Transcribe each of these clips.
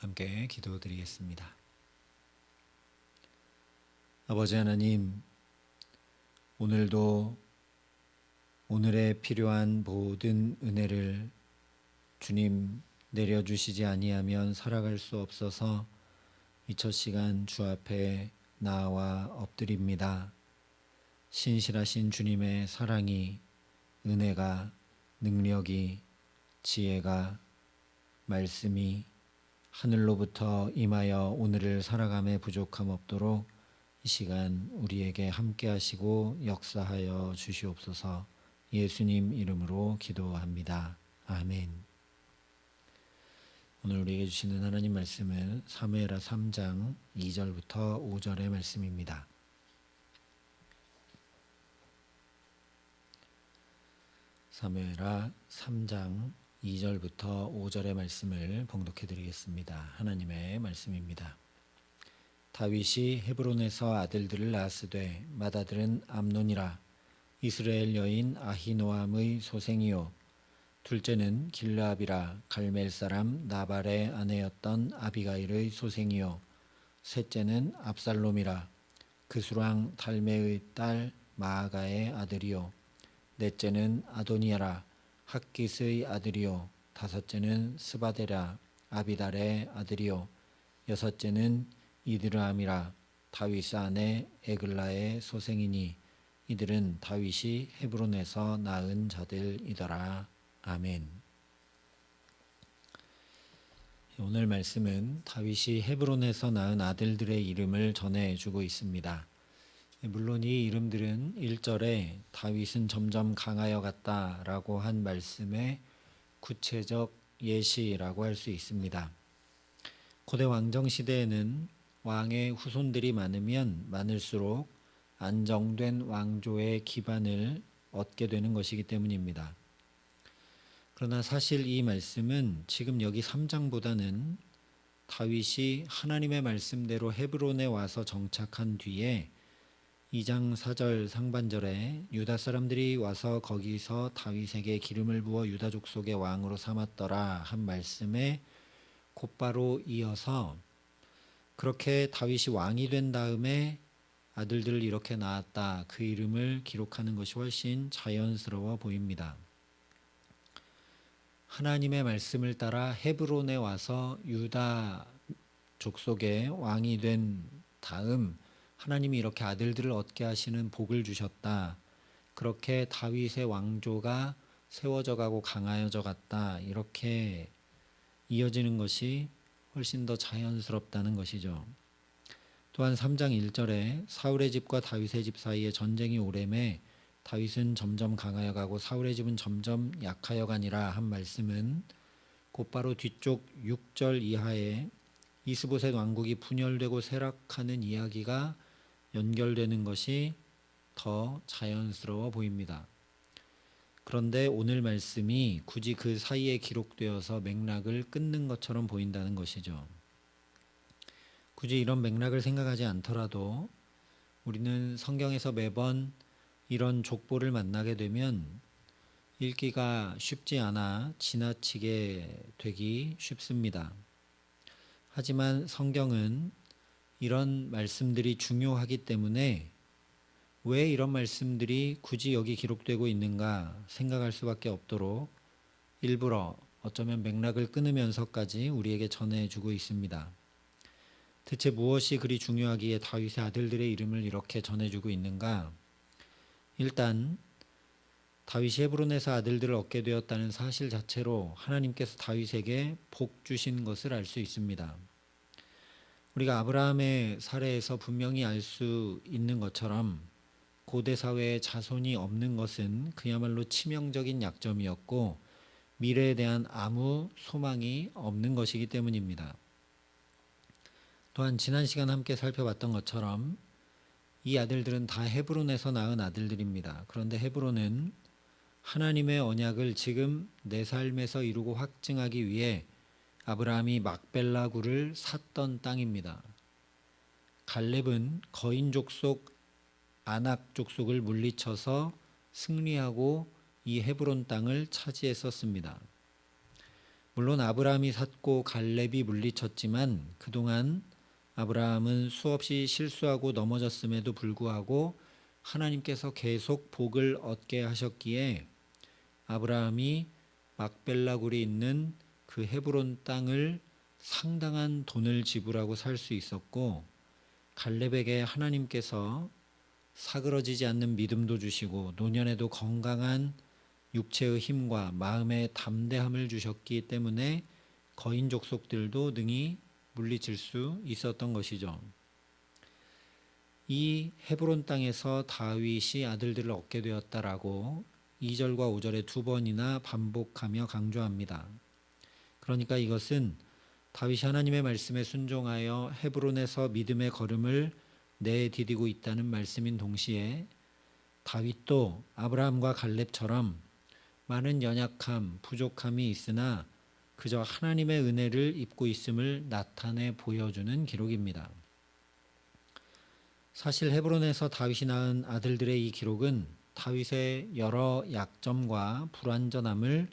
함께 기도드리겠습니다. 아버지 하나님, 오늘도 오늘에 필요한 모든 은혜를 주님 내려주시지 아니하면 살아갈 수 없어서 이 첫 시간 주 앞에 나와 엎드립니다. 신실하신 주님의 사랑이, 은혜가, 능력이, 지혜가, 말씀이 하늘로부터 임하여 오늘을 살아감에 부족함 없도록 이 시간 우리에게 함께 하시고 역사하여 주시옵소서. 예수님 이름으로 기도합니다. 아멘. 오늘 우리에게 주시는 하나님 말씀은 사무엘하 3장 2절부터 5절의 말씀입니다. 사무엘하 3장 2절부터 5절의 말씀을 봉독해 드리겠습니다. 하나님의 말씀입니다. 다윗이 헤브론에서 아들들을 낳았으되 맏아들은 암논이라 이스라엘 여인 아히노암의 소생이요 둘째는 길르압이라 갈멜 사람 나발의 아내였던 아비가일의 소생이요 셋째는 압살롬이라 그수랑 달메의 딸 마아가의 아들이요 넷째는 아도니아라 학깃의 아들이요 다섯째는 스바데라 아비달의 아들이요 여섯째는 이드르암이라 다윗의 아내 에글라의 소생이니 이들은 다윗이 헤브론에서 낳은 자들이더라. 아멘. 오늘 말씀은 다윗이 헤브론에서 낳은 아들들의 이름을 전해주고 있습니다. 물론 이 이름들은 1절에 다윗은 점점 강하여 갔다라고 한 말씀의 구체적 예시라고 할 수 있습니다. 고대 왕정 시대에는 왕의 후손들이 많으면 많을수록 안정된 왕조의 기반을 얻게 되는 것이기 때문입니다. 그러나 사실 이 말씀은 지금 여기 3장보다는 다윗이 하나님의 말씀대로 헤브론에 와서 정착한 뒤에 2장 4절 상반절에 유다 사람들이 와서 거기서 다윗에게 기름을 부어 유다 족속의 왕으로 삼았더라 한 말씀에 곧바로 이어서 그렇게 다윗이 왕이 된 다음에 아들들을 이렇게 낳았다 그 이름을 기록하는 것이 훨씬 자연스러워 보입니다. 하나님의 말씀을 따라 헤브론에 와서 유다 족속의 왕이 된 다음 하나님이 이렇게 아들들을 얻게 하시는 복을 주셨다. 그렇게 다윗의 왕조가 세워져 가고 강하여져 갔다. 이렇게 이어지는 것이 훨씬 더 자연스럽다는 것이죠. 또한 3장 1절에 사울의 집과 다윗의 집 사이에 전쟁이 오래매 다윗은 점점 강하여 가고 사울의 집은 점점 약하여 가니라 한 말씀은 곧바로 뒤쪽 6절 이하에 이스보셋 왕국이 분열되고 쇠락하는 이야기가 연결되는 것이 더 자연스러워 보입니다. 그런데 오늘 말씀이 굳이 그 사이에 기록되어서 맥락을 끊는 것처럼 보인다는 것이죠. 굳이 이런 맥락을 생각하지 않더라도 우리는 성경에서 매번 이런 족보를 만나게 되면 읽기가 쉽지 않아 지나치게 되기 쉽습니다. 하지만 성경은 이런 말씀들이 중요하기 때문에 왜 이런 말씀들이 굳이 여기 기록되고 있는가 생각할 수밖에 없도록 일부러 어쩌면 맥락을 끊으면서까지 우리에게 전해주고 있습니다. 대체 무엇이 그리 중요하기에 다윗의 아들들의 이름을 이렇게 전해주고 있는가? 일단 다윗이 헤브론에서 아들들을 얻게 되었다는 사실 자체로 하나님께서 다윗에게 복 주신 것을 알 수 있습니다. 우리가 아브라함의 사례에서 분명히 알 수 있는 것처럼 고대 사회에 자손이 없는 것은 그야말로 치명적인 약점이었고 미래에 대한 아무 소망이 없는 것이기 때문입니다. 또한 지난 시간 함께 살펴봤던 것처럼 이 아들들은 다 헤브론에서 낳은 아들들입니다. 그런데 헤브론은 하나님의 언약을 지금 내 삶에서 이루고 확증하기 위해 아브라함이 막벨라 굴을 샀던 땅입니다. 갈렙은 거인 족속 아낙 족속을 물리쳐서 승리하고 이 헤브론 땅을 차지했었습니다. 물론 아브라함이 샀고 갈렙이 물리쳤지만 그동안 아브라함은 수없이 실수하고 넘어졌음에도 불구하고 하나님께서 계속 복을 얻게 하셨기에 아브라함이 막벨라굴이 있는 그 헤브론 땅을 상당한 돈을 지불하고 살 수 있었고, 갈렙에게 하나님께서 사그러지지 않는 믿음도 주시고 노년에도 건강한 육체의 힘과 마음의 담대함을 주셨기 때문에 거인 족속들도 능히 물리칠 수 있었던 것이죠. 이 헤브론 땅에서 다윗이 아들들을 얻게 되었다라고 2절과 5절에 두 번이나 반복하며 강조합니다. 그러니까 이것은 다윗이 하나님의 말씀에 순종하여 헤브론에서 믿음의 걸음을 내디디고 있다는 말씀인 동시에 다윗도 아브라함과 갈렙처럼 많은 연약함, 부족함이 있으나 그저 하나님의 은혜를 입고 있음을 나타내 보여주는 기록입니다. 사실 헤브론에서 다윗이 낳은 아들들의 이 기록은 다윗의 여러 약점과 불완전함을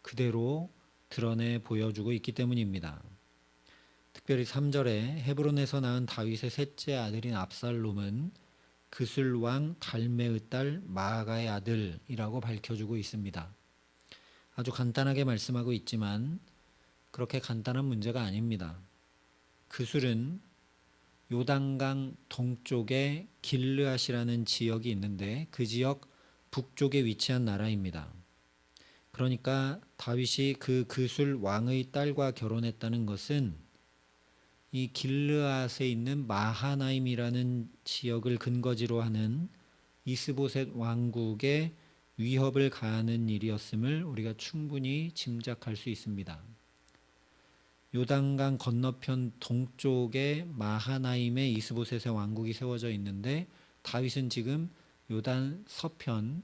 그대로 드러내 보여주고 있기 때문입니다. 특별히 3절에 헤브론에서 낳은 다윗의 셋째 아들인 압살롬은 그술 왕 달메의 딸 마아가의 아들이라고 밝혀주고 있습니다. 아주 간단하게 말씀하고 있지만 그렇게 간단한 문제가 아닙니다. 그술은 요단강 동쪽에 길르앗이라는 지역이 있는데 그 지역 북쪽에 위치한 나라입니다. 그러니까 다윗이 그 그술 왕의 딸과 결혼했다는 것은 이 길르앗에 있는 마하나임이라는 지역을 근거지로 하는 이스보셋 왕국에 위협을 가하는 일이었음을 우리가 충분히 짐작할 수 있습니다. 요단강 건너편 동쪽에 마하나임에 이스보셋의 왕국이 세워져 있는데 다윗은 지금 요단 서편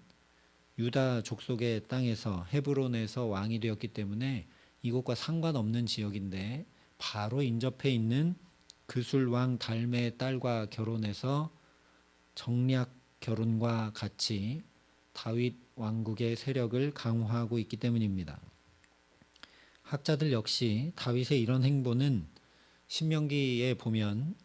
유다 족속의 땅에서 헤브론에서 왕이 되었기 때문에 이곳과 상관없는 지역인데 바로 인접해 있는 그술 왕 달메의 딸과 결혼해서 정략 결혼과 같이 다윗 왕국의 세력을 강화하고 있기 때문입니다. 학자들 역시 다윗의 이런 행보는 신명기에 보면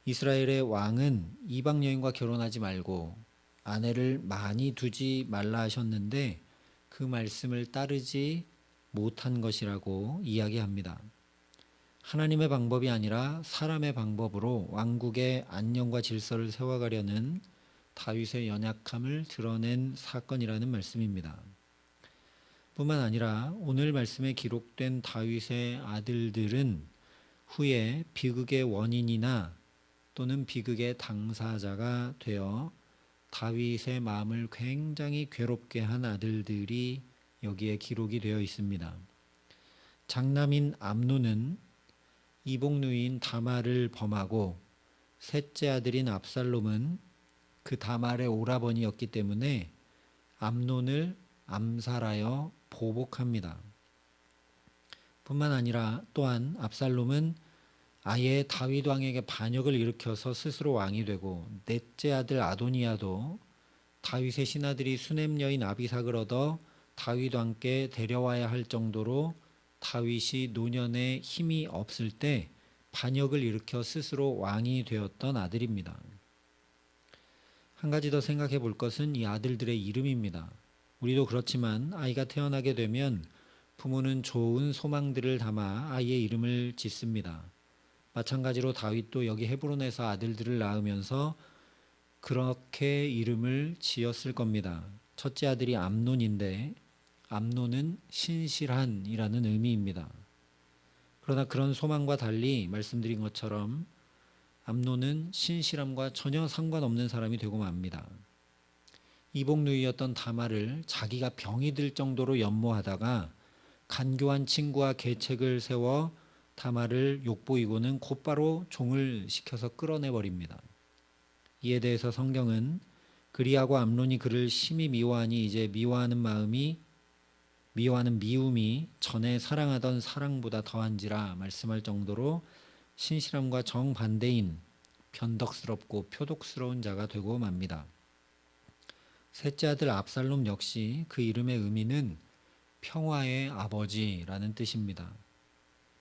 이스라엘의 왕은 이방 여인과 결혼하지 말고 아내를 많이 두지 말라 하셨는데 그 말씀을 따르지 못한 것이라고 이야기합니다. 하나님의 방법이 아니라 사람의 방법으로 왕국의 안녕과 질서를 세워가려는 다윗의 연약함을 드러낸 사건이라는 말씀입니다. 뿐만 아니라 오늘 말씀에 기록된 다윗의 아들들은 후에 비극의 원인이나 또는 비극의 당사자가 되어 다윗의 마음을 굉장히 괴롭게 한 아들들이 여기에 기록이 되어 있습니다. 장남인 암논은 이복누이인 다말을 범하고 셋째 아들인 압살롬은 그 다말의 오라버니였기 때문에 암논을 암살하여 보복합니다. 뿐만 아니라 또한 압살롬은 아예 다윗 왕에게 반역을 일으켜서 스스로 왕이 되고 넷째 아들 아도니아도 다윗의 신하들이 수냄 여인 아비삭을 얻어 다윗 왕께 데려와야 할 정도로 다윗이 노년에 힘이 없을 때 반역을 일으켜 스스로 왕이 되었던 아들입니다. 한 가지 더 생각해 볼 것은 이 아들들의 이름입니다. 우리도 그렇지만 아이가 태어나게 되면 부모는 좋은 소망들을 담아 아이의 이름을 짓습니다. 마찬가지로 다윗도 여기 헤브론에서 아들들을 낳으면서 그렇게 이름을 지었을 겁니다. 첫째 아들이 암논인데 암논은 신실한이라는 의미입니다. 그러나 그런 소망과 달리 말씀드린 것처럼 암논은 신실함과 전혀 상관없는 사람이 되고 맙니다. 이복누이였던 다말을 자기가 병이 들 정도로 연모하다가 간교한 친구와 계책을 세워 다말을 욕보이고는 곧바로 종을 시켜서 끌어내버립니다. 이에 대해서 성경은 그리하고 암논이 그를 심히 미워하니 이제 미워하는 미움이 전에 사랑하던 사랑보다 더한지라 말씀할 정도로 신실함과 정반대인 변덕스럽고 표독스러운 자가 되고 맙니다. 셋째 아들 압살롬 역시 그 이름의 의미는 평화의 아버지라는 뜻입니다.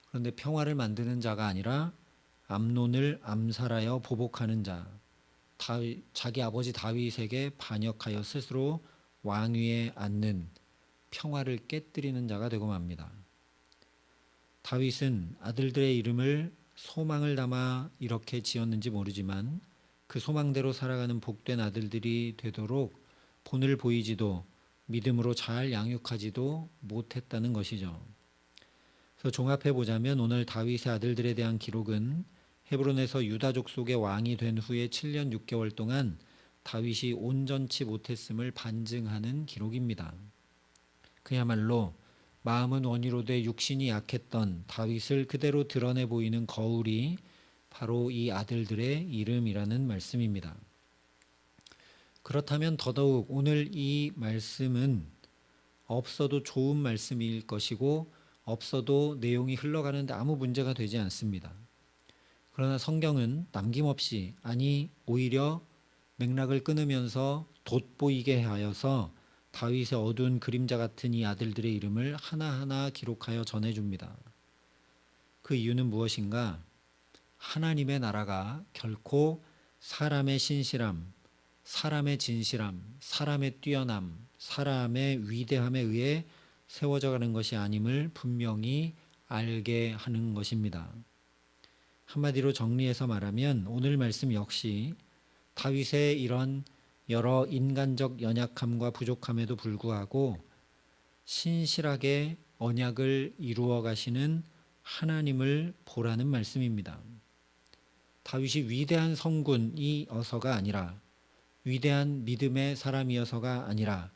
그런데 평화를 만드는 자가 아니라 암논을 암살하여 보복하는 자, 자기 아버지 다윗에게 반역하여 스스로 왕위에 앉는 평화를 깨뜨리는 자가 되고 맙니다. 다윗은 아들들의 이름을 소망을 담아 이렇게 지었는지 모르지만 그 소망대로 살아가는 복된 아들들이 되도록 본을 보이지도 믿음으로 잘 양육하지도 못했다는 것이죠. 그래서 종합해 보자면 오늘 다윗의 아들들에 대한 기록은 헤브론에서 유다족 속의 왕이 된 후에 7년 6개월 동안 다윗이 온전치 못했음을 반증하는 기록입니다. 그야말로 마음은 원이로 돼 육신이 약했던 다윗을 그대로 드러내 보이는 거울이 바로 이 아들들의 이름이라는 말씀입니다. 그렇다면 더더욱 오늘 이 말씀은 없어도 좋은 말씀일 것이고 없어도 내용이 흘러가는데 아무 문제가 되지 않습니다. 그러나 성경은 남김없이, 아니 오히려 맥락을 끊으면서 돋보이게 하여서 다윗의 어두운 그림자 같은 이 아들들의 이름을 하나하나 기록하여 전해줍니다. 그 이유는 무엇인가? 하나님의 나라가 결코 사람의 신실함, 사람의 진실함, 사람의 뛰어남, 사람의 위대함에 의해 세워져 가는 것이 아님을 분명히 알게 하는 것입니다. 한마디로 정리해서 말하면 오늘 말씀 역시 다윗의 이런 여러 인간적 연약함과 부족함에도 불구하고 신실하게 언약을 이루어 가시는 하나님을 보라는 말씀입니다. 다윗이 위대한 성군이어서가 아니라, 위대한 믿음의 사람이어서가 아니라,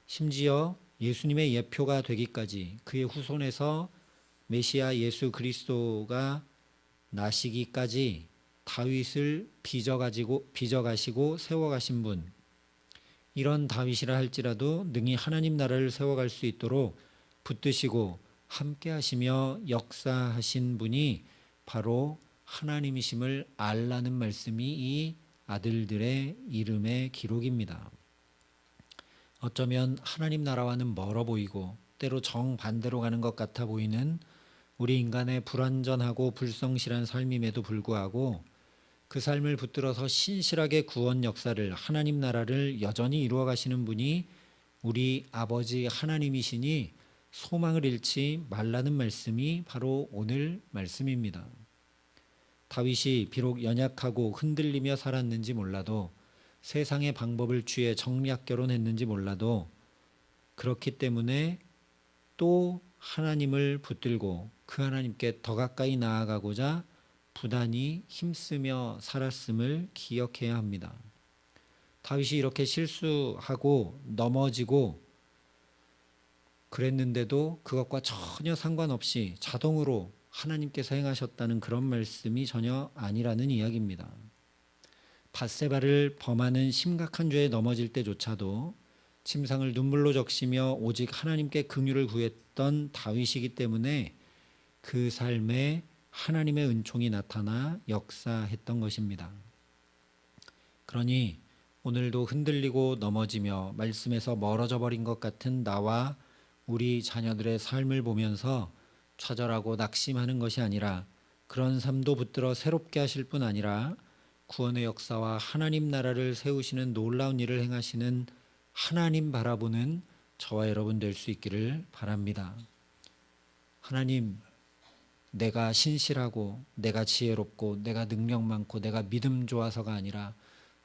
심지어 예수님의 예표가 되기까지, 그의 후손에서 메시아 예수 그리스도가 나시기까지 다윗을 빚어가시고 세워가신 분, 이런 다윗이라 할지라도 능히 하나님 나라를 세워갈 수 있도록 붙드시고 함께 하시며 역사하신 분이 바로 하나님이심을 알라는 말씀이 이 아들들의 이름의 기록입니다. 어쩌면 하나님 나라와는 멀어 보이고 때로 정반대로 가는 것 같아 보이는 우리 인간의 불완전하고 불성실한 삶임에도 불구하고 그 삶을 붙들어서 신실하게 구원 역사를, 하나님 나라를 여전히 이루어 가시는 분이 우리 아버지 하나님이시니 소망을 잃지 말라는 말씀이 바로 오늘 말씀입니다. 다윗이 비록 연약하고 흔들리며 살았는지 몰라도, 세상의 방법을 취해 정략 결혼했는지 몰라도, 그렇기 때문에 또 하나님을 붙들고 그 하나님께 더 가까이 나아가고자 부단히 힘쓰며 살았음을 기억해야 합니다. 다윗이 이렇게 실수하고 넘어지고 그랬는데도 그것과 전혀 상관없이 자동으로 하나님께서 행하셨다는 그런 말씀이 전혀 아니라는 이야기입니다. 밧세바를 범하는 심각한 죄에 넘어질 때조차도 침상을 눈물로 적시며 오직 하나님께 긍휼을 구했던 다윗이기 때문에 그 삶에 하나님의 은총이 나타나 역사했던 것입니다. 그러니 오늘도 흔들리고 넘어지며 말씀에서 멀어져 버린 것 같은 나와 우리 자녀들의 삶을 보면서 좌절하고 낙심하는 것이 아니라, 그런 삶도 붙들어 새롭게 하실 뿐 아니라 구원의 역사와 하나님 나라를 세우시는 놀라운 일을 행하시는 하나님 바라보는 저와 여러분 될 수 있기를 바랍니다. 하나님, 내가 신실하고 내가 지혜롭고 내가 능력 많고 내가 믿음 좋아서가 아니라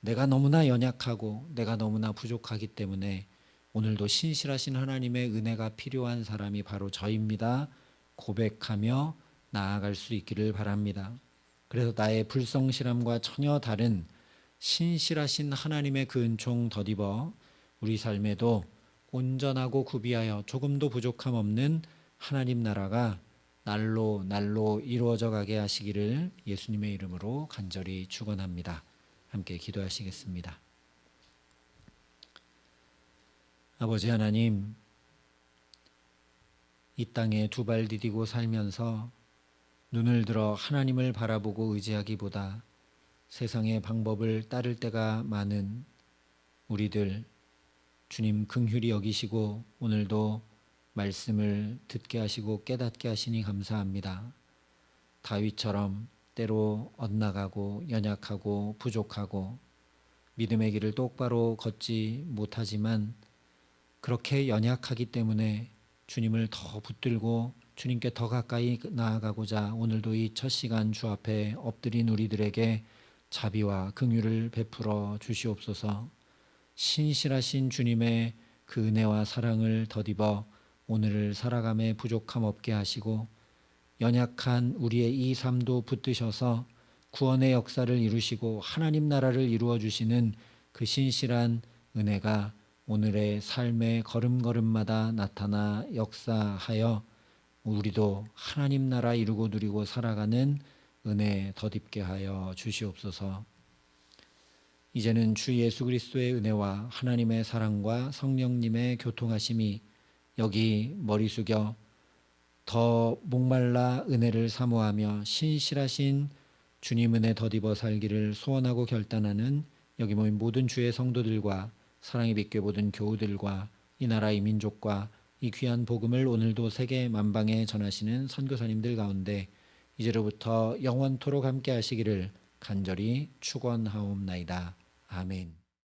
내가 너무나 연약하고 내가 너무나 부족하기 때문에 오늘도 신실하신 하나님의 은혜가 필요한 사람이 바로 저입니다. 고백하며 나아갈 수 있기를 바랍니다. 그래서 나의 불성실함과 전혀 다른 신실하신 하나님의 그 은총 덧입어 우리 삶에도 온전하고 구비하여 조금도 부족함 없는 하나님 나라가 날로 날로 이루어져 가게 하시기를 예수님의 이름으로 간절히 축원합니다. 함께 기도하시겠습니다. 아버지 하나님, 이 땅에 두 발 디디고 살면서 눈을 들어 하나님을 바라보고 의지하기보다 세상의 방법을 따를 때가 많은 우리들, 주님 긍휼히 여기시고 오늘도 말씀을 듣게 하시고 깨닫게 하시니 감사합니다. 다윗처럼 때로 엇나가고 연약하고 부족하고 믿음의 길을 똑바로 걷지 못하지만 그렇게 연약하기 때문에 주님을 더 붙들고 주님께 더 가까이 나아가고자 오늘도 이 첫 시간 주 앞에 엎드린 우리들에게 자비와 긍휼을 베풀어 주시옵소서. 신실하신 주님의 그 은혜와 사랑을 덧입어 오늘을 살아감에 부족함 없게 하시고 연약한 우리의 이 삶도 붙드셔서 구원의 역사를 이루시고 하나님 나라를 이루어 주시는 그 신실한 은혜가 오늘의 삶의 걸음걸음마다 나타나 역사하여 우리도 하나님 나라 이루고 누리고 살아가는 은혜 덧입게 하여 주시옵소서. 이제는 주 예수 그리스도의 은혜와 하나님의 사랑과 성령님의 교통하심이 여기 머리 숙여 더 목말라 은혜를 사모하며 신실하신 주님 은혜 덧입어 살기를 소원하고 결단하는 여기 모인 모든 주의 성도들과 사랑의 빛교회 모든 교우들과 이 나라의 민족과 이 귀한 복음을 오늘도 세계 만방에 전하시는 선교사님들 가운데 이제로부터 영원토록 함께 하시기를 간절히 축원하옵나이다. 아멘.